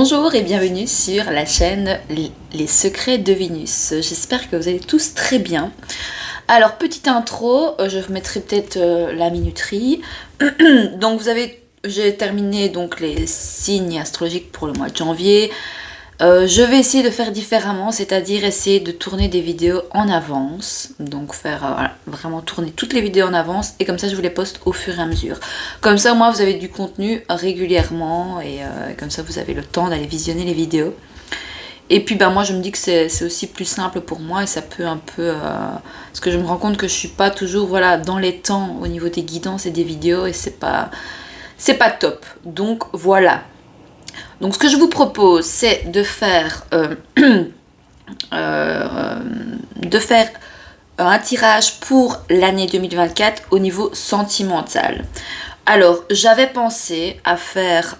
Bonjour et bienvenue sur la chaîne Les Secrets de Vénus. J'espère que vous allez tous très bien. Alors, petite intro, je vous mettrai peut-être la minuterie. Donc, j'ai terminé donc les signes astrologiques pour le mois de janvier. Je vais essayer de faire différemment, c'est-à-dire essayer de tourner des vidéos en avance. Donc faire voilà, vraiment tourner toutes les vidéos en avance et comme ça je vous les poste au fur et à mesure. Comme ça au moins vous avez du contenu régulièrement et comme ça vous avez le temps d'aller visionner les vidéos. Et puis moi je me dis que c'est aussi plus simple pour moi et ça peut un peu... parce que je me rends compte que je suis pas toujours voilà, dans les temps au niveau des guidances et des vidéos et c'est pas top. Donc voilà. Donc ce que je vous propose, c'est de faire un tirage pour l'année 2024 au niveau sentimental. Alors, j'avais pensé à faire...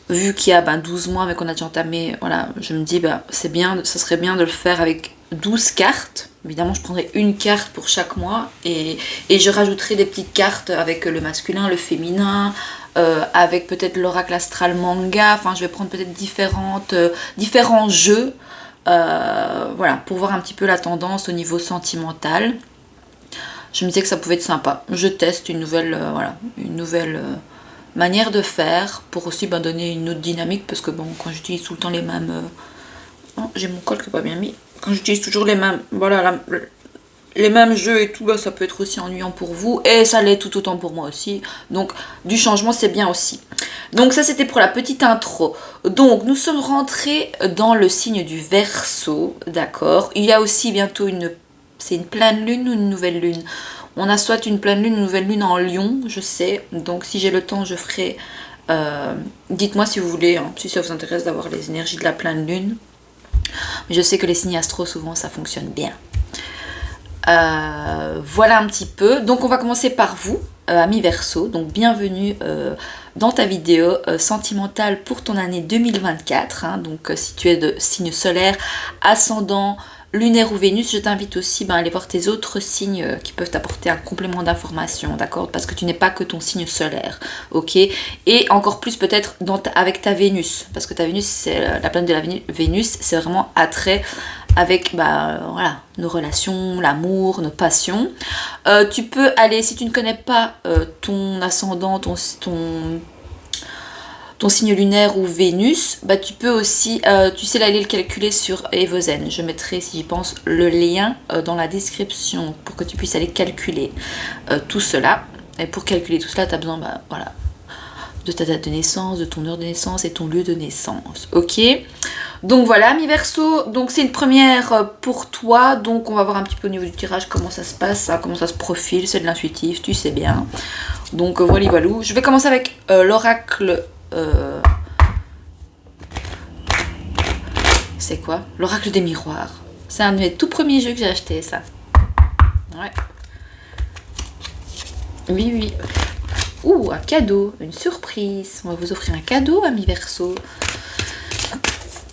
vu qu'il y a 12 mois, mais qu'on a déjà entamé, voilà, je me dis, c'est bien, ça serait bien de le faire avec 12 cartes. Évidemment, je prendrai une carte pour chaque mois et je rajouterai des petites cartes avec le masculin, le féminin, avec peut-être l'oracle astral manga. Enfin, je vais prendre peut-être différents jeux, voilà, pour voir un petit peu la tendance au niveau sentimental. Je me disais que ça pouvait être sympa. Je teste une nouvelle, manière de faire pour aussi donner une autre dynamique parce que quand j'utilise tout le temps les mêmes... Oh, j'ai mon col qui n'est pas bien mis. Quand j'utilise toujours les mêmes, les mêmes jeux et tout, ça peut être aussi ennuyant pour vous et ça l'est tout autant pour moi aussi. Donc du changement c'est bien aussi. Donc ça c'était pour la petite intro. Donc nous sommes rentrés dans le signe du Verseau, d'accord. Il y a aussi bientôt c'est une pleine lune ou une nouvelle lune. On a soit une pleine lune ou une nouvelle lune en Lion, je sais. Donc si j'ai le temps je ferai... dites-moi si vous voulez, hein, si ça vous intéresse d'avoir les énergies de la pleine lune. Mais je sais que les signes astro, souvent, ça fonctionne bien. Voilà un petit peu. Donc, on va commencer par vous, ami Verseau. Donc, bienvenue dans ta vidéo sentimentale pour ton année 2024. Hein. Donc, si tu es de signe solaire, ascendant, lunaire ou Vénus, je t'invite aussi à aller voir tes autres signes qui peuvent t'apporter un complément d'information, d'accord? Parce que tu n'es pas que ton signe solaire, ok? Et encore plus peut-être avec ta Vénus, parce que ta Vénus, c'est la planète de la Vénus, c'est vraiment attrait avec voilà, nos relations, l'amour, nos passions. Tu peux aller, si tu ne connais pas ton ascendant, ton signe lunaire ou Vénus, tu peux aussi, tu sais, aller le calculer sur Evozen. Je mettrai, si j'y pense, le lien dans la description pour que tu puisses aller calculer tout cela. Et pour calculer tout cela, tu as besoin voilà, de ta date de naissance, de ton heure de naissance et ton lieu de naissance. Ok? Donc voilà, mi Verseau, donc c'est une première pour toi. Donc on va voir un petit peu au niveau du tirage comment ça se passe, comment ça se profile. C'est de l'intuitif, tu sais bien. Donc voilà, voilà. Je vais commencer avec l'oracle... c'est quoi? L'oracle des miroirs. C'est un de mes tout premiers jeux que j'ai acheté, ça. Ouais. Oui, oui. Ouh, un cadeau, une surprise. On va vous offrir un cadeau, ami Verseau.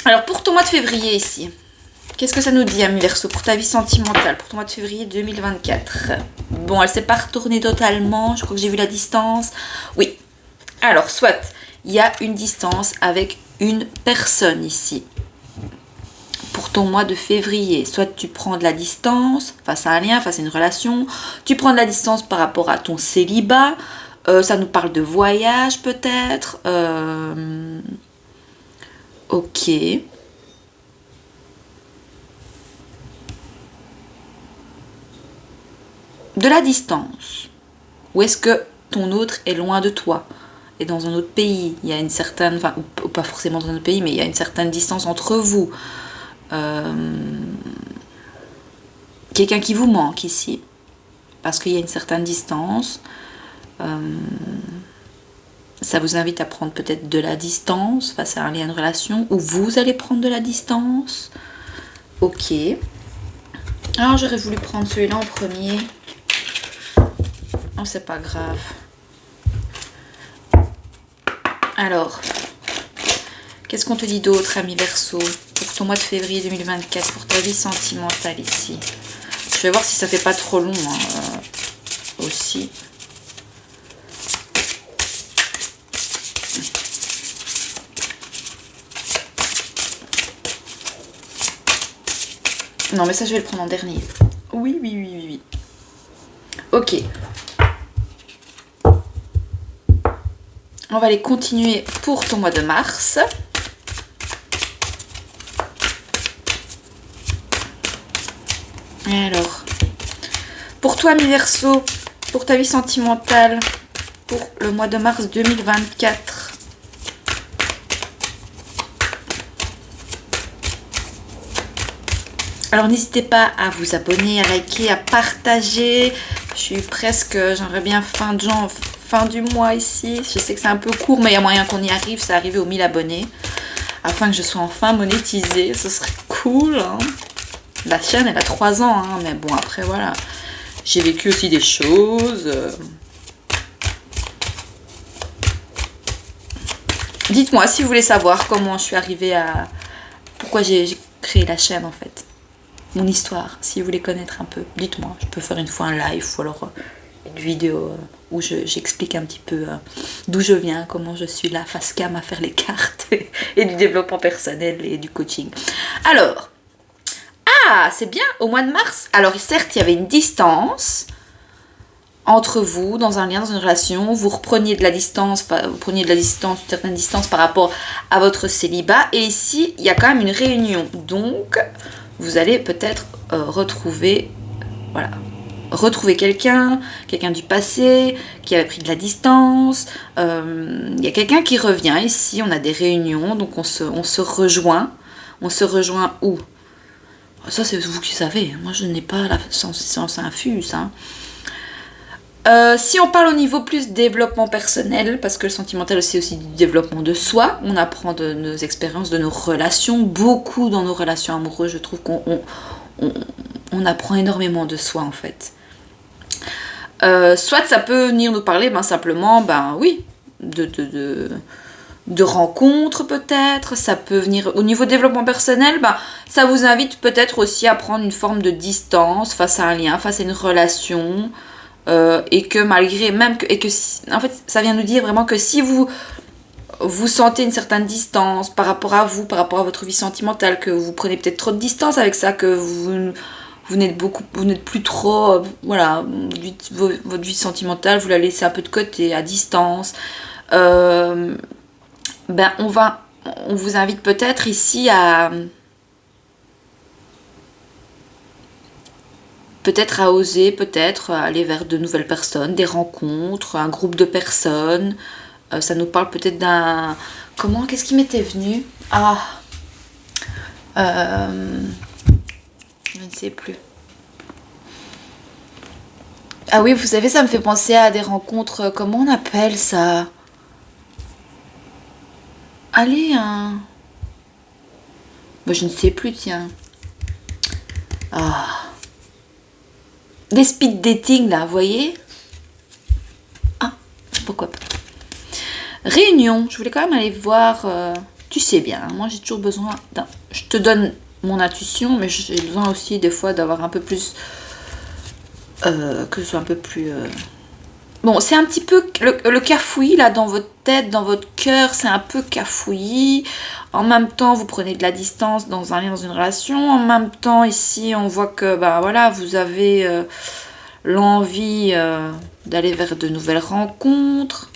Alors, pour ton mois de février ici, qu'est-ce que ça nous dit, ami Verseau, pour ta vie sentimentale, pour ton mois de février 2024? Bon, elle s'est pas retournée totalement. Je crois que j'ai vu la distance. Oui. Alors, soit... il y a une distance avec une personne ici. Pour ton mois de février, soit tu prends de la distance face à un lien, face à une relation. Tu prends de la distance par rapport à ton célibat. Ça nous parle de voyage peut-être. Ok. De la distance. Ou est-ce que ton autre est loin de toi? Et dans un autre pays, il y a une certaine, enfin, ou pas forcément dans un autre pays, mais il y a une certaine distance entre vous. Quelqu'un qui vous manque ici, parce qu'il y a une certaine distance. Ça vous invite à prendre peut-être de la distance face à un lien de relation, ou vous allez prendre de la distance. Ok. Alors j'aurais voulu prendre celui-là en premier. Oh, c'est pas grave. Alors, qu'est-ce qu'on te dit d'autre, ami Verseau, pour ton mois de février 2024, pour ta vie sentimentale ici? Je vais voir si ça fait pas trop long aussi. Non, mais ça, je vais le prendre en dernier. Oui, oui, oui, oui, oui. Ok. On va aller continuer pour ton mois de mars. Et alors, pour toi, mi Verseau, pour ta vie sentimentale, pour le mois de mars 2024. Alors, n'hésitez pas à vous abonner, à liker, à partager. Je suis presque, j'aimerais bien fin du mois ici. Je sais que c'est un peu court, mais il y a moyen qu'on y arrive. C'est arrivé aux 1000 abonnés. Afin que je sois enfin monétisée. Ce serait cool, hein. La chaîne, elle a 3 ans, hein, mais bon, après, voilà. J'ai vécu aussi des choses. Dites-moi si vous voulez savoir comment je suis arrivée à... Pourquoi j'ai créé la chaîne, en fait. Mon histoire, si vous voulez connaître un peu. Dites-moi, je peux faire une fois un live ou alors une vidéo où j'explique un petit peu d'où je viens, comment je suis là, face cam à faire les cartes et du développement personnel et du coaching. Alors... Ah, c'est bien, au mois de mars. Alors, certes, il y avait une distance entre vous, dans un lien, dans une relation. Vous repreniez de la distance, vous preniez de la distance, une certaine distance par rapport à votre célibat. Et ici, il y a quand même une réunion. Donc, vous allez peut-être retrouver quelqu'un du passé qui avait pris de la distance. Il y a quelqu'un qui revient ici. On a des réunions, donc on se rejoint. On se rejoint où ? Ça, c'est vous qui savez. Moi, je n'ai pas la science infuse. Hein. Si on parle au niveau plus développement personnel, parce que le sentimental, c'est aussi du développement de soi, on apprend de nos expériences, de nos relations. Beaucoup dans nos relations amoureuses, je trouve qu'on apprend énormément de soi, en fait. Soit ça peut venir nous parler simplement, oui, de rencontres peut-être, ça peut venir au niveau développement personnel, ça vous invite peut-être aussi à prendre une forme de distance face à un lien, face à une relation, et que malgré même en fait ça vient nous dire vraiment que si vous sentez une certaine distance par rapport à vous, par rapport à votre vie sentimentale, que vous prenez peut-être trop de distance avec ça, que vous n'êtes plus trop, votre vie sentimentale, vous la laissez un peu de côté, à distance. On vous invite peut-être ici à oser, peut-être aller vers de nouvelles personnes, des rencontres, un groupe de personnes. Ça nous parle peut-être d'un... Qu'est-ce qui m'était venu ? Je ne sais plus. Ah oui, vous savez, ça me fait penser à des rencontres... Comment on appelle ça ? Allez, hein. Moi, je ne sais plus, tiens. Des speed dating, là, vous voyez ? Pourquoi pas. Réunion, je voulais quand même aller voir... tu sais bien, hein, moi, j'ai toujours besoin d'un... Je te donne mon intuition, mais j'ai besoin aussi, des fois, d'avoir un peu plus... que ce soit un peu plus... Bon, c'est un petit peu le cafouillis, là, dans votre tête, dans votre cœur, c'est un peu cafouillis. En même temps, vous prenez de la distance dans un lien, dans une relation. En même temps, ici, on voit que, vous avez l'envie d'aller vers de nouvelles rencontres.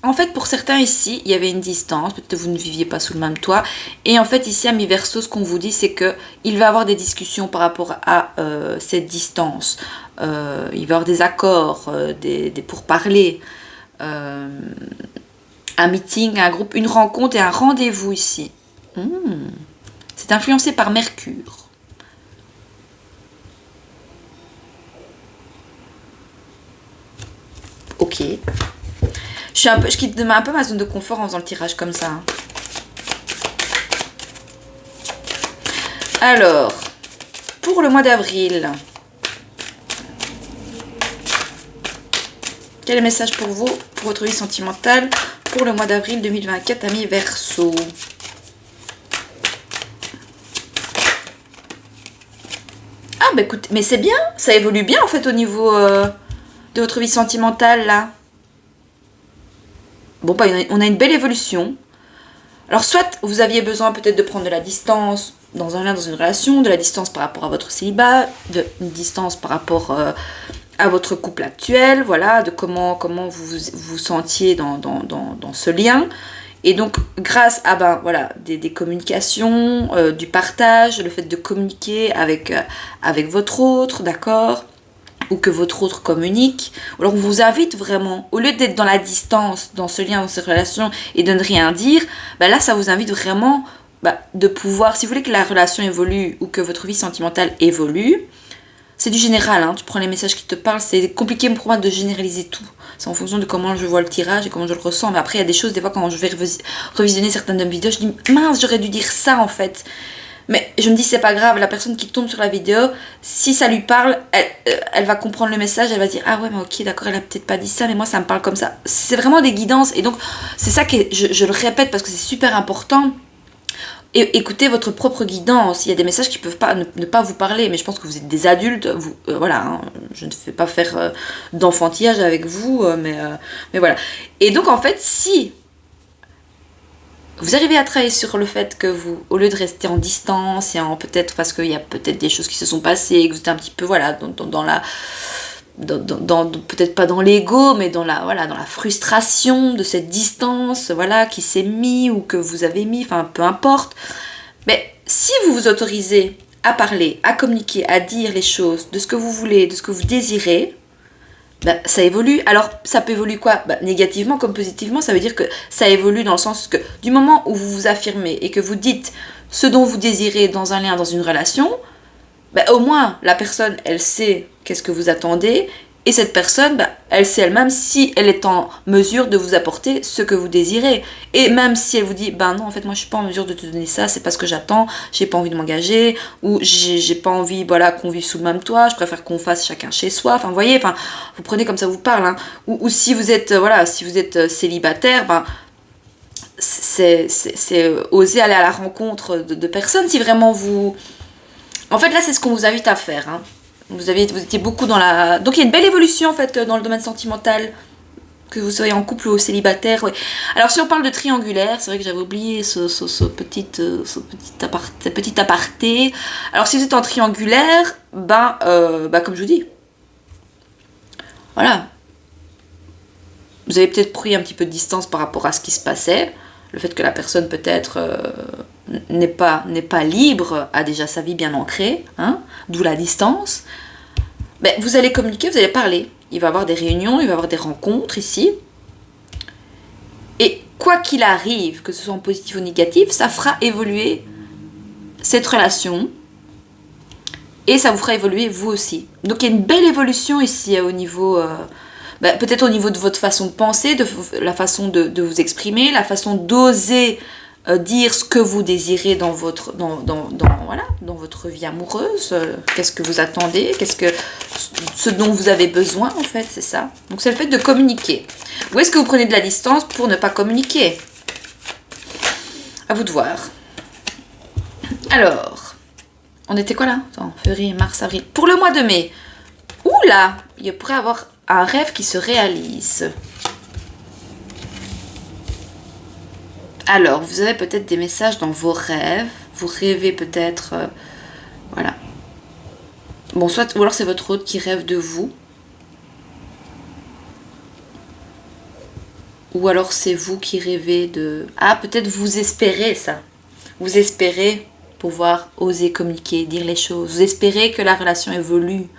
En fait, pour certains ici, il y avait une distance, peut-être que vous ne viviez pas sous le même toit. Et en fait, ici, à mi-verso, ce qu'on vous dit, c'est qu'il va y avoir des discussions par rapport à cette distance. Il va y avoir des accords, des pourparlers, un meeting, un groupe, une rencontre et un rendez-vous ici. C'est influencé par Mercure. Ok. Je quitte un peu ma zone de confort en faisant le tirage comme ça. Alors, pour le mois d'avril, quel est le message pour vous, pour votre vie sentimentale, pour le mois d'avril 2024 à mi-verso? Écoute, mais c'est bien, ça évolue bien en fait au niveau de votre vie sentimentale là. On a une belle évolution. Alors soit vous aviez besoin peut-être de prendre de la distance dans un lien, dans une relation, de la distance par rapport à votre célibat, une distance par rapport à votre couple actuel, voilà, de comment vous vous sentiez dans ce lien. Et donc, grâce à voilà, des communications, du partage, le fait de communiquer avec votre autre, d'accord, ou que votre autre communique. Alors, on vous invite vraiment, au lieu d'être dans la distance, dans ce lien, dans cette relation, et de ne rien dire, là, ça vous invite vraiment de pouvoir, si vous voulez que la relation évolue, ou que votre vie sentimentale évolue, c'est du général, hein, tu prends les messages qui te parlent, c'est compliqué pour moi de généraliser tout. C'est en fonction de comment je vois le tirage et comment je le ressens. Mais après, il y a des choses, des fois, quand je vais revisionner certaines de mes vidéos, je dis mince, j'aurais dû dire ça en fait. Mais je me dis, c'est pas grave, la personne qui tombe sur la vidéo, si ça lui parle, elle va comprendre le message, elle va dire ah ouais, mais ok, d'accord, elle a peut-être pas dit ça, mais moi ça me parle comme ça. C'est vraiment des guidances. Et donc, c'est ça que je le répète parce que c'est super important. Et écoutez votre propre guidance. Il y a des messages qui peuvent pas ne pas vous parler, mais je pense que vous êtes des adultes. Voilà, hein, je ne fais pas faire d'enfantillage avec vous, mais voilà. Et donc en fait, si vous arrivez à travailler sur le fait que vous, au lieu de rester en distance et en peut-être parce qu'il y a peut-être des choses qui se sont passées, que vous êtes un petit peu voilà dans la peut-être pas dans l'ego, mais dans la frustration de cette distance, voilà, qui s'est mis ou que vous avez mis, enfin peu importe. Mais si vous vous autorisez à parler, à communiquer, à dire les choses, de ce que vous voulez, de ce que vous désirez, ça évolue. Alors ça peut évoluer quoi ? Négativement comme positivement, ça veut dire que ça évolue dans le sens que du moment où vous vous affirmez et que vous dites ce dont vous désirez dans un lien, dans une relation, au moins la personne elle sait qu'est-ce que vous attendez et cette personne elle sait elle-même si elle est en mesure de vous apporter ce que vous désirez. Et même si elle vous dit non en fait moi je suis pas en mesure de te donner ça, c'est pas ce que j'attends, j'ai pas envie de m'engager, ou j'ai pas envie qu'on vive sous le même toit, je préfère qu'on fasse chacun chez soi, enfin vous voyez, vous prenez comme ça vous parle, hein. Ou si vous êtes si vous êtes célibataire, c'est oser aller à la rencontre de personnes si vraiment vous... En fait, là, c'est ce qu'on vous invite à faire. Hein. Vous étiez beaucoup dans la... Donc, il y a une belle évolution, en fait, dans le domaine sentimental. Que vous soyez en couple ou célibataire. Ouais. Alors, si on parle de triangulaire, c'est vrai que j'avais oublié ce petit aparté. Alors, si vous êtes en triangulaire, comme je vous dis, voilà. Vous avez peut-être pris un petit peu de distance par rapport à ce qui se passait. Le fait que la personne, peut-être... n'est pas libre, a déjà sa vie bien ancrée, hein, d'où la distance, vous allez communiquer, vous allez parler. Il va y avoir des réunions, il va y avoir des rencontres ici. Et quoi qu'il arrive, que ce soit en positif ou négatif, ça fera évoluer cette relation et ça vous fera évoluer vous aussi. Donc il y a une belle évolution ici au niveau... peut-être au niveau de votre façon de penser, de la façon de vous exprimer, la façon d'oser dire ce que vous désirez dans votre vie amoureuse, qu'est-ce que vous attendez, ce dont vous avez besoin en fait, c'est ça. Donc c'est le fait de communiquer. Ou est-ce que vous prenez de la distance pour ne pas communiquer ? À vous de voir. Alors, on était quoi là ? Février, mars, avril. Pour le mois de mai, oula, il pourrait y avoir un rêve qui se réalise. Alors, vous avez peut-être des messages dans vos rêves. Vous rêvez peut-être... voilà. Bon, ou alors c'est votre hôte qui rêve de vous. Ou alors c'est vous qui rêvez de... Ah, peut-être vous espérez ça. Vous espérez pouvoir oser communiquer, dire les choses. Vous espérez que la relation évolue.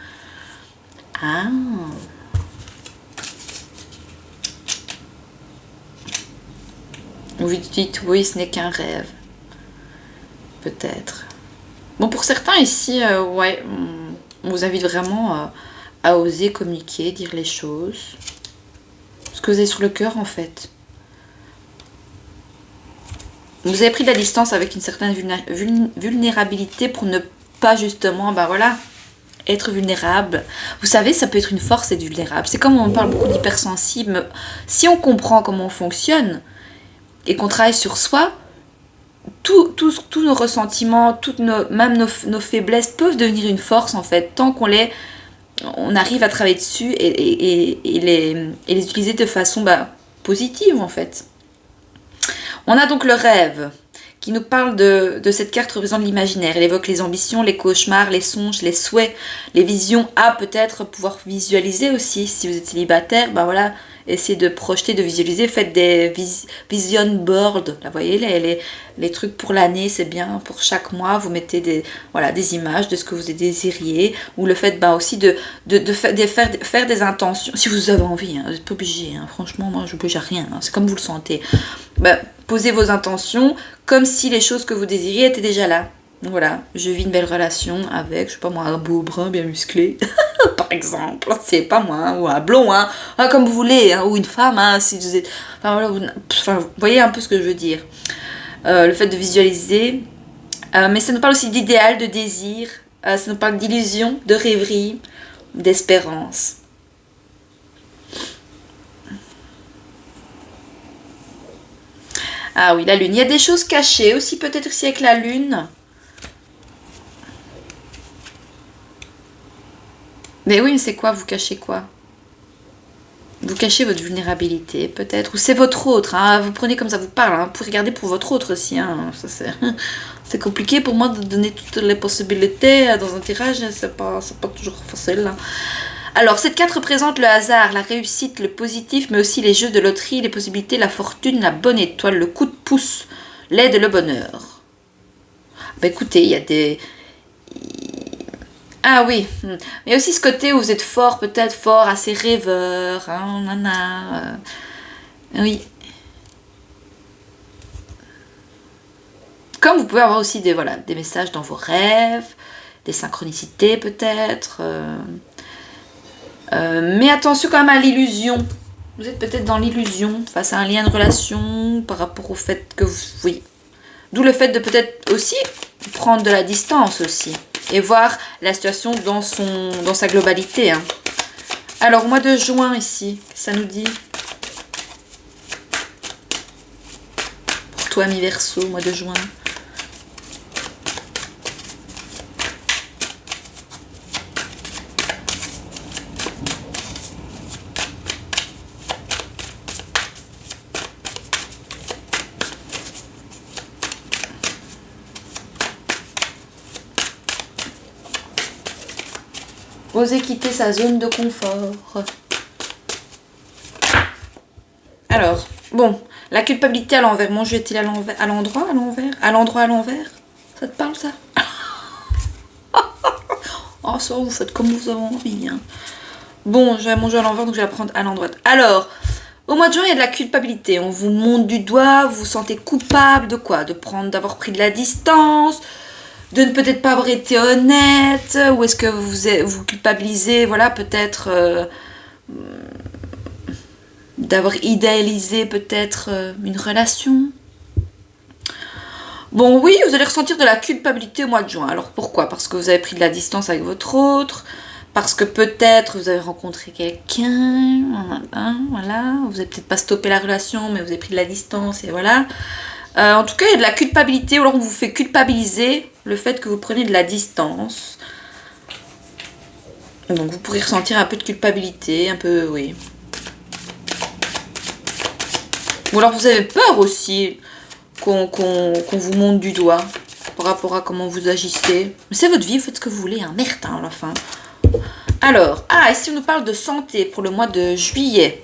Ah... Vous dites oui, ce n'est qu'un rêve. Peut-être. Bon, pour certains ici, on vous invite vraiment à oser communiquer, dire les choses. Ce que vous avez sur le cœur, en fait. Vous avez pris de la distance avec une certaine vulnérabilité pour ne pas justement, être vulnérable. Vous savez, ça peut être une force d'être vulnérable. C'est comme on parle beaucoup d'hypersensible. Si on comprend comment on fonctionne, et qu'on travaille sur soi, tous nos ressentiments, même nos faiblesses peuvent devenir une force en fait, tant on arrive à travailler dessus et les utiliser de façon positive en fait. On a donc le rêve qui nous parle de cette carte représente l'imaginaire. Elle évoque les ambitions, les cauchemars, les songes, les souhaits, les visions. Ah, peut-être pouvoir visualiser aussi. Si vous êtes célibataire, ben voilà, essayez de projeter, de visualiser. Faites des vision boards. Là, vous voyez, les trucs pour l'année, c'est bien. Pour chaque mois, vous mettez des images de ce que vous désiriez. Ou le fait aussi de faire des intentions. Si vous avez envie, hein, vous n'êtes pas obligé. Hein. Franchement, moi, je ne bouge à rien. Hein. C'est comme vous le sentez. Posez vos intentions comme si les choses que vous désiriez étaient déjà là. Donc voilà, je vis une belle relation avec, je sais pas moi, un beau brun bien musclé, par exemple, c'est pas moi, ou un blond, hein, comme vous voulez, hein, ou une femme, hein, si vous êtes... vous voyez un peu ce que je veux dire. Le fait de visualiser, mais ça nous parle aussi d'idéal, de désir, ça nous parle d'illusion, de rêverie, d'espérance. Ah oui, la lune. Il y a des choses cachées aussi, peut-être aussi avec la lune. Mais oui, mais c'est quoi? Vous cachez quoi? Vous cachez votre vulnérabilité, peut-être. Ou c'est votre autre. Hein. Vous prenez comme ça vous parle. Hein. Vous pouvez regarder pour votre autre aussi. Hein. Ça, c'est compliqué pour moi de donner toutes les possibilités dans un tirage. C'est pas toujours facile. Hein. Alors, cette carte représente le hasard, la réussite, le positif, mais aussi les jeux de loterie, les possibilités, la fortune, la bonne étoile, le coup de pouce, l'aide et le bonheur. Écoutez, il y a des... Ah oui, mais aussi ce côté où vous êtes fort, peut-être fort, assez rêveur, hein, nana. Oui. Comme vous pouvez avoir aussi des messages dans vos rêves, des synchronicités peut-être... mais attention quand même à l'illusion. Vous êtes peut-être dans l'illusion face à un lien de relation par rapport au fait que vous... Oui. D'où le fait de peut-être aussi prendre de la distance aussi. Et voir la situation dans sa globalité. Hein. Alors, mois de juin ici, ça nous dit... Pour toi, mi-verso, mois de juin. Oser quitter sa zone de confort. Alors, bon, la culpabilité à l'envers. Mon jeu est-il à l'endroit, à l'envers? À l'endroit, à l'envers? Ça te parle, ça? Oh, ça, vous faites comme vous avez envie. Hein. Bon, j'ai mon jeu à l'envers, donc je vais la prendre à l'endroit. Alors, au mois de juin, il y a de la culpabilité. On vous monte du doigt, vous vous sentez coupable de quoi? D'avoir pris de la distance, de ne peut-être pas avoir été honnête, ou est-ce que vous culpabilisez, voilà, peut-être d'avoir idéalisé peut-être une relation. Bon, oui, vous allez ressentir de la culpabilité au mois de juin. Alors pourquoi? Parce que vous avez pris de la distance avec votre autre, parce que peut-être vous avez rencontré quelqu'un, voilà, vous avez peut-être pas stoppé la relation, mais vous avez pris de la distance, et voilà. En tout cas, il y a de la culpabilité, ou alors on vous fait culpabiliser le fait que vous prenez de la distance. Donc vous pourrez ressentir un peu de culpabilité, un peu, oui. Ou alors vous avez peur aussi qu'on vous monte du doigt par rapport à comment vous agissez. Mais c'est votre vie, vous faites ce que vous voulez, hein. Merde, hein, à la fin. Alors, ici on nous parle de santé pour le mois de juillet.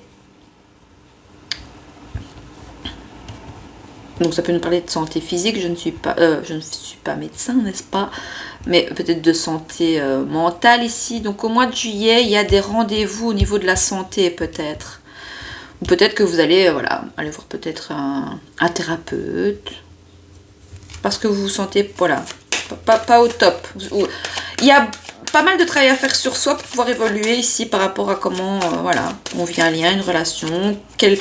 Donc ça peut nous parler de santé physique, je ne suis pas médecin, n'est-ce pas? Mais peut-être de santé mentale ici. Donc au mois de juillet, il y a des rendez-vous au niveau de la santé peut-être. Ou peut-être que vous allez aller voir peut-être un thérapeute. Parce que vous vous sentez, voilà, pas au top. Il y a pas mal de travail à faire sur soi pour pouvoir évoluer ici par rapport à comment, on vit un lien, une relation, quel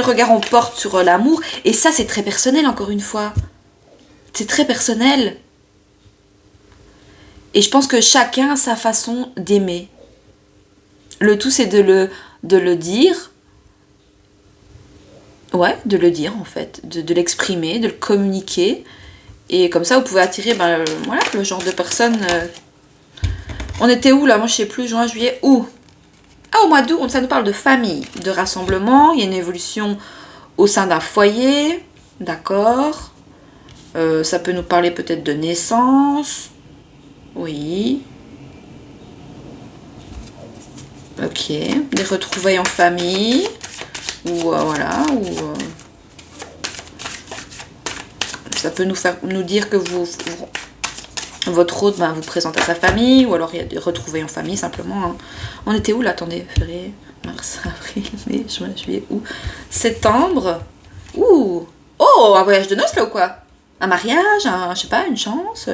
regard on porte sur l'amour. Et ça, c'est très personnel, encore une fois. C'est très personnel. Et je pense que chacun a sa façon d'aimer. Le tout, c'est de le dire. Ouais, de le dire, en fait. De l'exprimer, de le communiquer. Et comme ça, vous pouvez attirer le genre de personne... On était où, là? Moi, je sais plus. Juin, juillet, où? Au mois d'août, ça nous parle de famille, de rassemblement. Il y a une évolution au sein d'un foyer. d'accord. Ça peut nous parler peut-être de naissance. Oui. Ok. Des retrouvailles en famille. Ou voilà. Ou ça peut nous dire que votre hôte vous présente à sa famille. Ou alors il y a des retrouvailles en famille simplement. Hein. On était où là? Attendez. Février, mars, avril, mai, juin, juillet, août. Septembre. Ouh. Oh, un voyage de noces là ou quoi? Un mariage, je sais pas, une chance.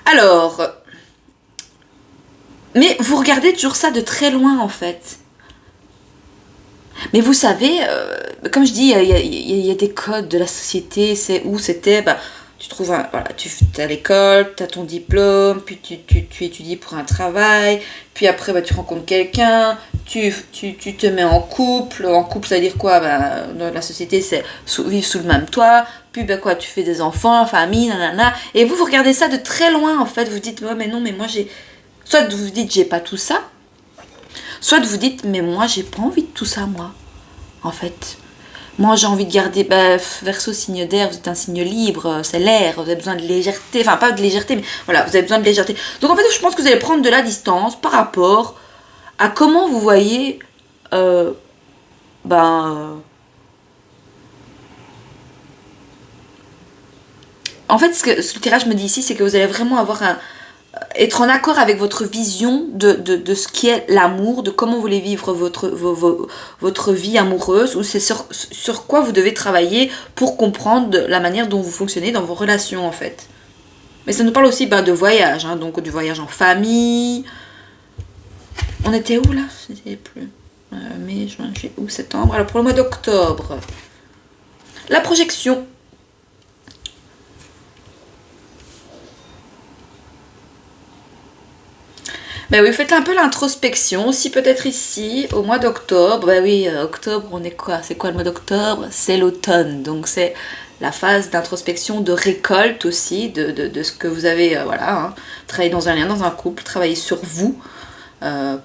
Alors, mais vous regardez toujours ça de très loin en fait. Mais vous savez, comme je dis, il y a des codes de la société. C'est où c'était, tu trouves voilà, tu es à l'école, tu as ton diplôme, puis tu étudies pour un travail, puis après tu rencontres quelqu'un, tu te mets en couple. En couple, ça veut dire quoi? Dans la société, c'est vivre sous le même toit, puis tu fais des enfants, famille, nanana. Et vous regardez ça de très loin en fait. Vous dites, ouais, mais non, mais moi j'ai. Soit vous dites, j'ai pas tout ça, soit vous dites, mais moi j'ai pas envie de tout ça, moi, en fait. Moi, j'ai envie de garder, Verseau, signe d'air, vous êtes un signe libre, c'est l'air, vous avez besoin de légèreté, enfin pas de légèreté, mais voilà, vous avez besoin de légèreté. Donc en fait, je pense que vous allez prendre de la distance par rapport à comment vous voyez, en fait, ce que le tirage me dit ici, c'est que vous allez vraiment être en accord avec votre vision de ce qui est l'amour, de comment vous voulez vivre votre vie amoureuse, ou c'est sur quoi vous devez travailler pour comprendre la manière dont vous fonctionnez dans vos relations en fait. Mais ça nous parle aussi de voyage, hein, donc du voyage en famille. On était où là? Je ne sais plus. Mai, juin, juillet, août, septembre. Alors pour le mois d'octobre, la projection. Ben oui, faites un peu l'introspection aussi peut-être ici, au mois d'octobre. Ben oui, octobre, on est quoi? C'est quoi le mois d'octobre? C'est l'automne, donc c'est la phase d'introspection, de récolte aussi, de ce que vous avez, voilà, hein, travailler dans un lien, dans un couple, travailler sur vous,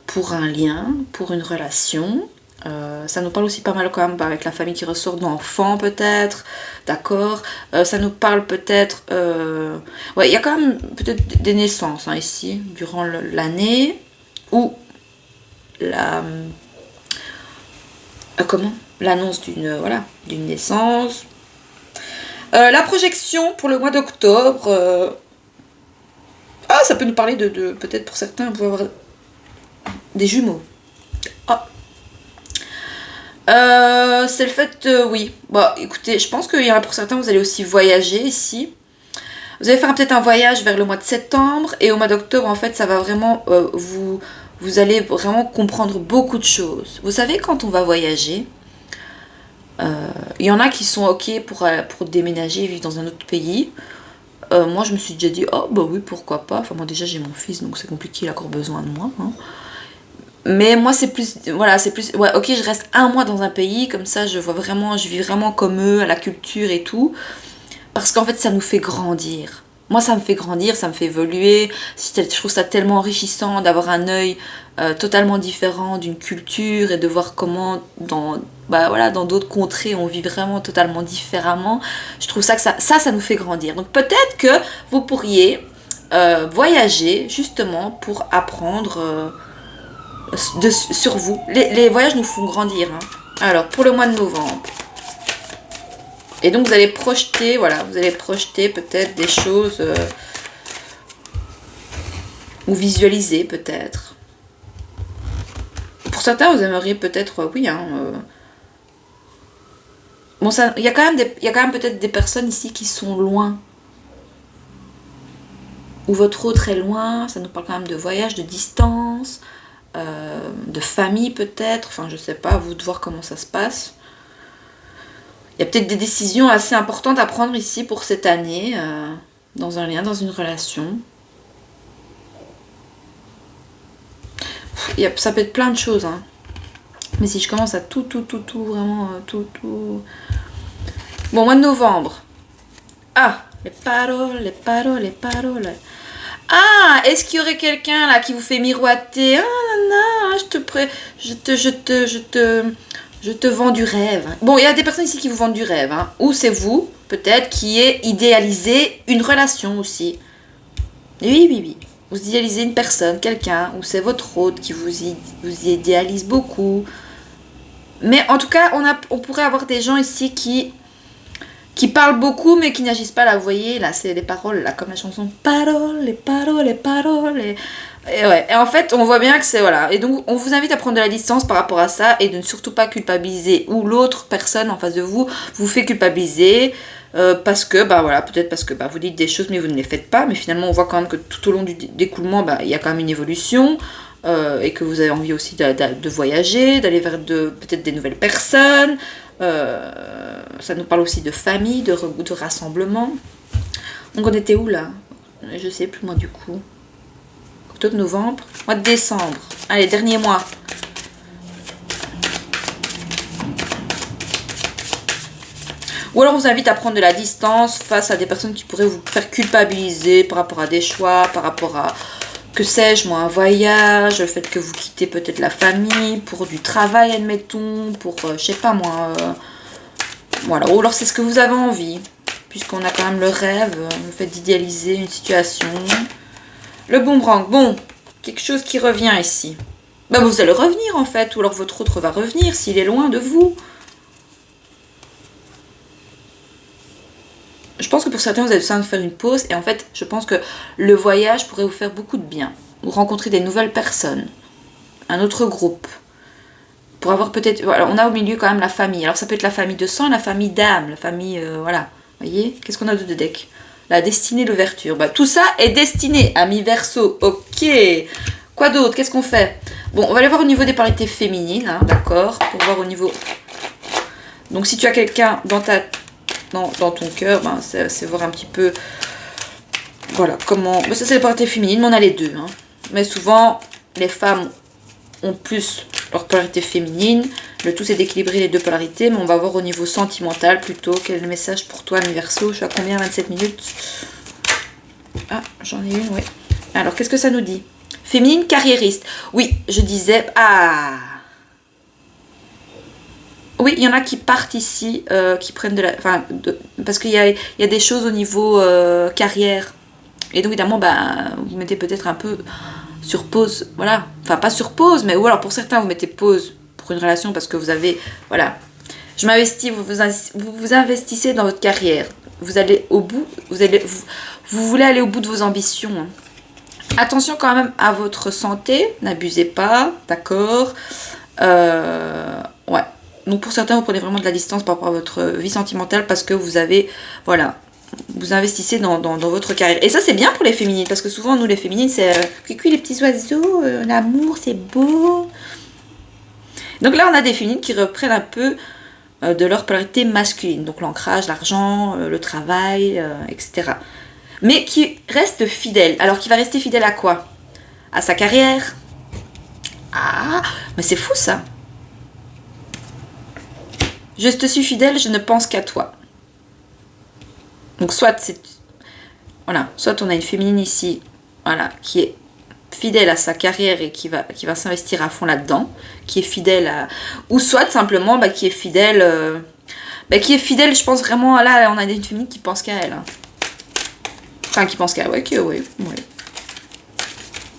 pour un lien, pour une relation. Ça nous parle aussi pas mal quand même avec la famille qui ressort d'enfants peut-être, d'accord. Ça nous parle peut-être, ouais, il y a quand même peut-être des naissances hein, ici durant l'année ou la comment l'annonce d'une naissance. La projection pour le mois d'octobre, ça peut nous parler de peut-être pour certains vous pouvez avoir des jumeaux. C'est le fait, oui. Écoutez, je pense qu'il y en a pour certains, vous allez aussi voyager ici. Vous allez faire peut-être un voyage vers le mois de septembre et au mois d'octobre, en fait, ça va vraiment, vous allez vraiment comprendre beaucoup de choses. Vous savez, quand on va voyager, il y en a qui sont ok pour déménager, vivre dans un autre pays. Moi, je me suis déjà dit, oh bah oui, pourquoi pas. Enfin, moi déjà, j'ai mon fils, donc c'est compliqué, il a encore besoin de moi. Hein. Mais moi c'est plus, voilà, c'est plus, ouais, ok, je reste un mois dans un pays, comme ça je vis vraiment comme eux, à la culture et tout, parce qu'en fait ça nous fait grandir. Moi ça me fait grandir, ça me fait évoluer, je trouve ça tellement enrichissant d'avoir un œil totalement différent d'une culture et de voir comment dans d'autres contrées on vit vraiment totalement différemment. Je trouve ça que ça nous fait grandir. Donc peut-être que vous pourriez voyager justement pour apprendre sur vous. Les voyages nous font grandir. Hein. Alors, pour le mois de novembre. Et donc, vous allez projeter, voilà, vous allez projeter peut-être des choses ou visualiser peut-être. Pour certains, vous aimeriez peut-être, oui, hein, bon, il y a quand même peut-être des personnes ici qui sont loin. Ou votre autre est loin, ça nous parle quand même de voyage, de distance. De famille peut-être, enfin je sais pas, à vous de voir comment ça se passe. Il y a peut-être des décisions assez importantes à prendre ici pour cette année, dans un lien, dans une relation. Ça peut être plein de choses, hein. Mais si je commence à tout, vraiment, tout. Bon, mois de novembre. Ah, les paroles. Ah, est-ce qu'il y aurait quelqu'un là qui vous fait miroiter? Ah, non, je te Je te vends du rêve. Bon, il y a des personnes ici qui vous vendent du rêve. Hein. Ou c'est vous, peut-être, qui est idéalisé une relation aussi. Oui, oui, oui. Vous idéalisez une personne, quelqu'un, ou c'est votre hôte qui vous idéalise beaucoup. Mais en tout cas, on pourrait avoir des gens ici qui parlent beaucoup, mais qui n'agissent pas. Là, vous voyez, là, c'est les paroles, là, comme la chanson. Paroles, les paroles, les paroles. Et ouais. Et en fait, on voit bien que c'est, voilà. Et donc, on vous invite à prendre de la distance par rapport à ça et de ne surtout pas culpabiliser. Ou l'autre personne en face de vous vous fait culpabiliser. Parce que, bah voilà, peut-être parce que vous dites des choses mais vous ne les faites pas, mais finalement on voit quand même que tout au long du découlement, il y a quand même une évolution, et que vous avez envie aussi de voyager, d'aller vers peut-être des nouvelles personnes, ça nous parle aussi de famille, de rassemblement. Donc on était où là? Je sais plus moi du coup. Octobre, novembre, mois de décembre, allez, dernier mois. Ou alors on vous invite à prendre de la distance face à des personnes qui pourraient vous faire culpabiliser par rapport à des choix, par rapport à, que sais-je moi, un voyage, le fait que vous quittez peut-être la famille, pour du travail admettons, pour, je sais pas moi, voilà. Ou alors c'est ce que vous avez envie, puisqu'on a quand même le rêve, le fait d'idéaliser une situation. Le boomerang, bon, quelque chose qui revient ici. Vous allez revenir en fait, ou alors votre autre va revenir s'il est loin de vous. Je pense que pour certains, vous avez besoin de faire une pause. Et en fait, je pense que le voyage pourrait vous faire beaucoup de bien. Vous rencontrer des nouvelles personnes. Un autre groupe. Pour avoir peut-être... Voilà, on a au milieu quand même la famille. Alors ça peut être la famille de sang, la famille d'âme. La famille... voilà. Vous voyez? Qu'est-ce qu'on a de deck? La destinée, l'ouverture. Tout ça est destiné, ami Verseau. Ok. Quoi d'autre? Qu'est-ce qu'on fait? Bon, on va aller voir au niveau des polarités féminines. Hein, d'accord? Pour voir au niveau... Donc si tu as quelqu'un dans ton cœur, c'est voir un petit peu, voilà, comment, ça c'est les polarités féminines, mais on a les deux, hein. Mais souvent, les femmes ont plus leur polarité féminine, le tout c'est d'équilibrer les deux polarités, mais on va voir au niveau sentimental plutôt, quel est le message pour toi, ami Verseau, je suis à combien, 27 minutes? Ah, j'en ai une, oui. Alors, qu'est-ce que ça nous dit? Féminine carriériste, oui, je disais, oui, il y en a qui partent ici, qui prennent de la... Enfin, parce qu'il y a des choses au niveau carrière. Et donc, évidemment, vous mettez peut-être un peu sur pause. Voilà. Enfin, pas sur pause, mais ou alors pour certains, vous mettez pause pour une relation parce que vous avez... Voilà. Je m'investis, vous investissez dans votre carrière. Vous allez au bout, vous voulez aller au bout de vos ambitions. Hein. Attention quand même à votre santé. N'abusez pas, d'accord. Ouais. Donc pour certains, vous prenez vraiment de la distance par rapport à votre vie sentimentale parce que vous avez, voilà, vous investissez dans votre carrière. Et ça, c'est bien pour les féminines parce que souvent, nous, les féminines, c'est cuicui les petits oiseaux, l'amour, c'est beau. Donc là, on a des féminines qui reprennent un peu de leur polarité masculine. Donc l'ancrage, l'argent, le travail, etc. Mais qui reste fidèle. Alors, qui va rester fidèle à quoi? À sa carrière. Ah, mais c'est fou ça. Je te suis fidèle, je ne pense qu'à toi. Donc soit on a une féminine ici, voilà, qui est fidèle à sa carrière et qui va s'investir à fond là-dedans, qui est fidèle à... Ou soit simplement qui est fidèle... je pense vraiment, là, on a une féminine qui pense qu'à elle. Hein. Enfin, qui pense qu'à elle, ouais.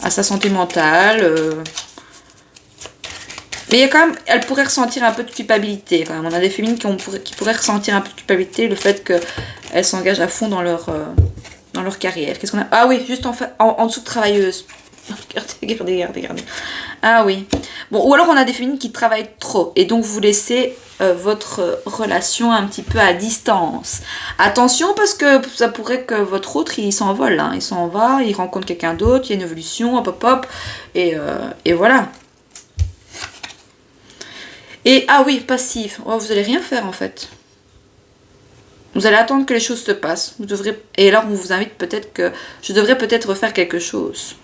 À sa santé mentale... Mais il y a quand même, elle pourrait ressentir un peu de culpabilité. Quand même. On a des féminines qui pourraient ressentir un peu de culpabilité, le fait qu'elles s'engagent à fond dans leur carrière. Qu'est-ce qu'on a? Ah oui, juste en dessous de travailleuse. Regardez. Ah oui. Bon, ou alors on a des féminines qui travaillent trop. Et donc vous laissez votre relation un petit peu à distance. Attention parce que ça pourrait que votre autre, il s'envole. Hein. Il s'en va, il rencontre quelqu'un d'autre, il y a une évolution, hop. Et voilà. Et, ah oui, passif. Oh, vous allez rien faire, en fait. Vous allez attendre que les choses se passent. Et alors, on vous invite peut-être que... Je devrais peut-être refaire quelque chose.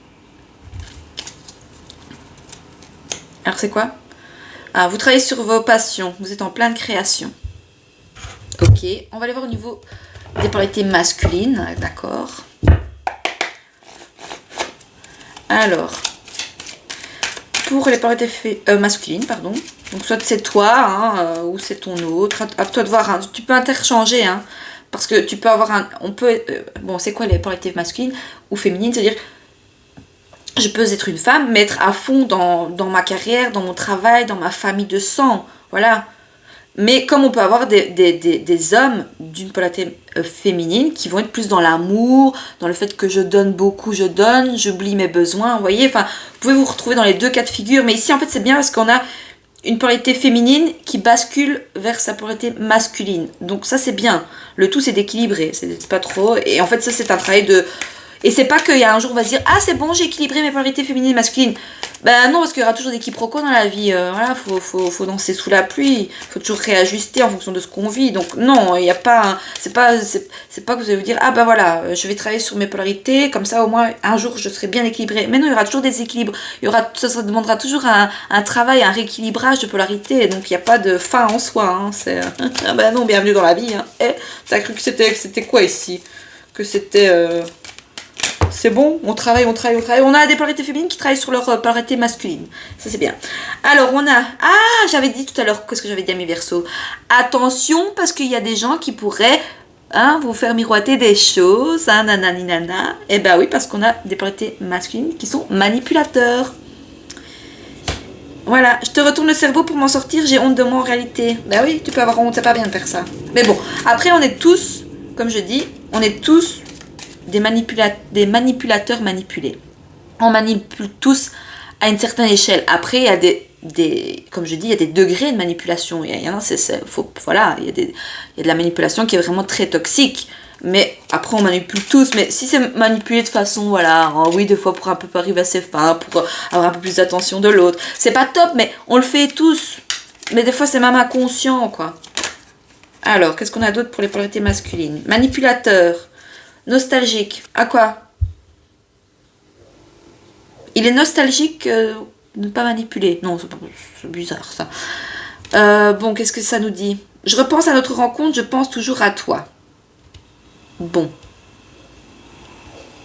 Alors, c'est quoi? Ah, vous travaillez sur vos passions. Vous êtes en pleine création. Ok. On va aller voir au niveau des polarités masculines. D'accord. Alors... Pour les polarités masculines, pardon. Donc soit c'est toi, hein, ou c'est ton autre. À toi de voir, hein. Tu peux interchanger, hein, parce que tu peux avoir un... On peut... bon, c'est quoi les polarités masculines ou féminines? C'est-à-dire, je peux être une femme, mais être à fond dans ma carrière, dans mon travail, dans ma famille de sang. Voilà. Mais comme on peut avoir des hommes d'une polarité féminine qui vont être plus dans l'amour, dans le fait que je donne beaucoup, je donne, j'oublie mes besoins, vous voyez, enfin, vous pouvez vous retrouver dans les deux cas de figure, mais ici en fait c'est bien parce qu'on a une polarité féminine qui bascule vers sa polarité masculine. Donc ça c'est bien, le tout c'est d'équilibrer, c'est pas trop, et en fait ça c'est un travail de... Et c'est pas qu'il y a un jour on va se dire ah c'est bon j'ai équilibré mes polarités féminines et masculines. Ben non parce qu'il y aura toujours des quiproquos dans la vie. Voilà faut danser sous la pluie. Faut toujours réajuster en fonction de ce qu'on vit. Donc non il n'y a pas c'est pas que vous allez vous dire ah ben voilà je vais travailler sur mes polarités comme ça au moins un jour je serai bien équilibré. Mais non il y aura toujours des équilibres. Ça demandera toujours un travail un rééquilibrage de polarité. Donc il n'y a pas de fin en soi. Hein. C'est ah ben non bienvenue dans la vie. Hein. Eh t'as cru que c'était quoi ici? Que c'était c'est bon, on travaille. On a des polarités féminines qui travaillent sur leur polarité masculine. Ça, c'est bien. Alors, on a... Ah, j'avais dit tout à l'heure, qu'est-ce que j'avais dit à mes Verseaux? Attention, parce qu'il y a des gens qui pourraient vous faire miroiter des choses. Hein, nanani, nana. Eh ben oui, parce qu'on a des polarités masculines qui sont manipulateurs. Voilà, je te retourne le cerveau pour m'en sortir. J'ai honte de moi en réalité. Ben oui, tu peux avoir honte, c'est pas bien de faire ça. Mais bon, après, on est tous, comme je dis, on est tous... des manipulateurs manipulés. On manipule tous à une certaine échelle. Après, il y a comme je dis, il y a des degrés de manipulation. Il y a de la manipulation qui est vraiment très toxique. Mais après, on manipule tous. Mais si c'est manipulé de façon, voilà, oui, des fois pour un peu arriver à ses fins, pour avoir un peu plus d'attention de l'autre, c'est pas top, mais on le fait tous. Mais des fois, c'est même inconscient, quoi. Alors, qu'est-ce qu'on a d'autre pour les polarités masculines? Manipulateur. Nostalgique. À quoi? Il est nostalgique de ne pas manipuler. Non, c'est bizarre ça. Bon, qu'est-ce que ça nous dit? Je repense à notre rencontre, je pense toujours à toi. Bon.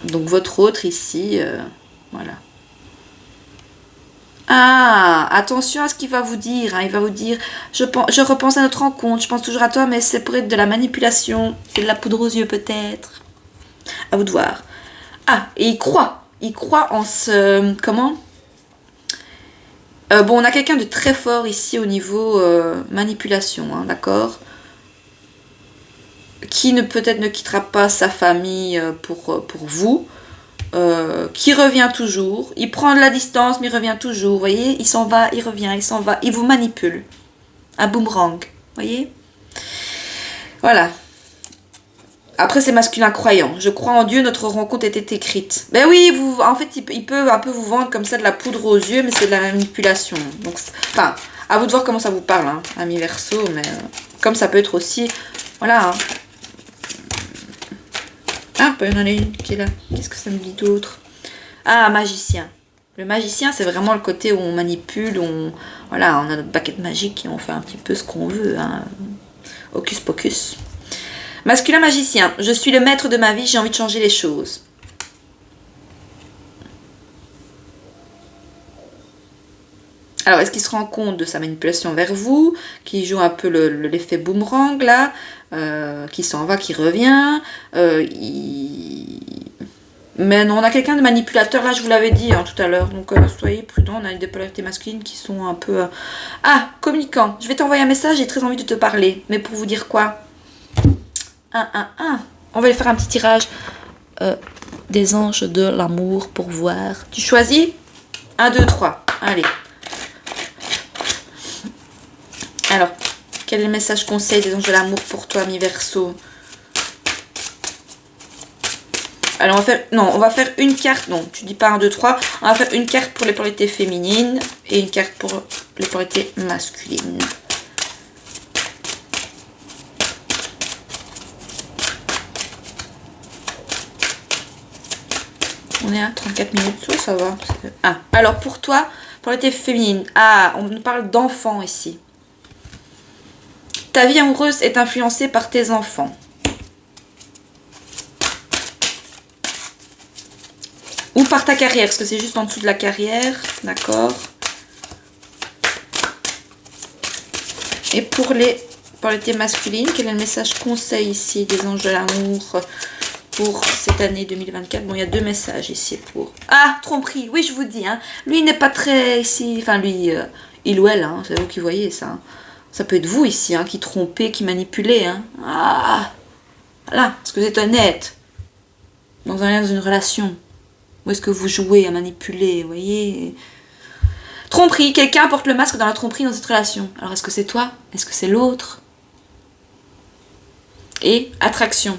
Donc votre autre ici, voilà. Ah, attention à ce qu'il va vous dire. Hein. Il va vous dire, je repense à notre rencontre, je pense toujours à toi, mais c'est pour être de la manipulation. C'est de la poudre aux yeux peut-être. À vous de voir. Ah, et il croit en ce... Comment bon, on a quelqu'un de très fort ici au niveau manipulation, hein, d'accord? Qui peut-être ne quittera pas sa famille pour vous. Qui revient toujours. Il prend de la distance, mais il revient toujours. Vous voyez? Il s'en va, il revient, il s'en va. Il vous manipule. Un boomerang. Vous voyez? Voilà. Après, c'est masculin croyant. Je crois en Dieu, notre rencontre était écrite. Ben oui, en fait, il peut un peu vous vendre comme ça de la poudre aux yeux, mais c'est de la manipulation. Donc, enfin, à vous de voir comment ça vous parle, hein, ami Verseau, mais comme ça peut être aussi... Voilà. Hein. Ah, il y en a une qui est là. Qu'est-ce que ça me dit d'autre? Ah, magicien. Le magicien, c'est vraiment le côté où on manipule, voilà, on a notre baguette magique et on fait un petit peu ce qu'on veut. Hein. Hocus pocus. Masculin magicien. Je suis le maître de ma vie, j'ai envie de changer les choses. Alors, est-ce qu'il se rend compte de sa manipulation vers vous, qui joue un peu l'effet boomerang, là, qui s'en va, qui revient Mais non, on a quelqu'un de manipulateur, là, je vous l'avais dit hein, tout à l'heure, donc soyez prudents, on a des polarités masculines qui sont un peu... Ah, communicant, je vais t'envoyer un message, j'ai très envie de te parler, mais pour vous dire quoi? On va aller faire un petit tirage des anges de l'amour pour voir. Tu choisis 1, 2, 3. Allez. Alors, quel est le message conseil des anges de l'amour pour toi, mi Verseau? Alors, on va faire une carte. Non, tu dis pas 1, 2, 3. On va faire une carte pour les polarités féminines et une carte pour les polarités masculines. On est à 34 minutes, ça va. Ah, alors pour toi, polarité féminine. Ah, on nous parle d'enfants ici. Ta vie amoureuse est influencée par tes enfants. Ou par ta carrière, parce que c'est juste en dessous de la carrière. D'accord. Et pour les polarités masculines, quel est le message conseil ici des anges de l'amour pour cette année 2024? Bon, il y a 2 messages ici pour... Ah, tromperie, oui, je vous dis, hein. Lui, il n'est pas très ici... Enfin, lui, il ou elle, hein, c'est vous qui voyez ça. Hein. Ça peut être vous ici, hein, qui trompez, qui manipulez. Hein. Ah, voilà, est-ce que vous êtes honnête dans une relation? Ou est-ce que vous jouez à manipuler, vous voyez? Tromperie, quelqu'un porte le masque dans la tromperie dans cette relation. Alors, est-ce que c'est toi? Est-ce que c'est l'autre? Et attraction.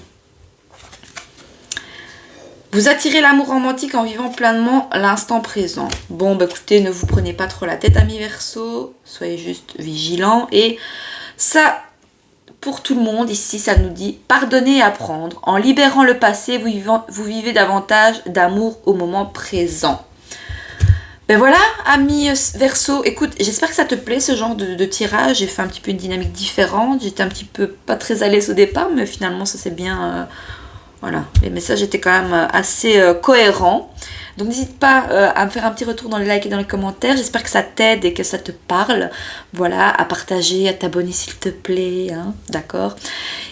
Vous attirez l'amour romantique en vivant pleinement l'instant présent. Bon, bah écoutez, ne vous prenez pas trop la tête, amis Verseau. Soyez juste vigilants. Et ça, pour tout le monde, ici, ça nous dit pardonner et apprendre. En libérant le passé, vous vivez davantage d'amour au moment présent. Ben voilà, amis Verseau, écoute, j'espère que ça te plaît ce genre de tirage. J'ai fait un petit peu une dynamique différente. J'étais un petit peu pas très à l'aise au départ, mais finalement, ça s'est bien... Voilà, les messages étaient quand même assez cohérents. Donc n'hésite pas à me faire un petit retour dans les likes et dans les commentaires. J'espère que ça t'aide et que ça te parle. Voilà, à partager, à t'abonner s'il te plaît. Hein, d'accord.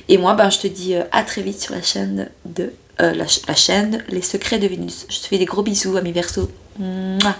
Et moi, ben, je te dis à très vite sur la chaîne de la chaîne Les Secrets de Vénus. Je te fais des gros bisous, amis Verseau. Mouah.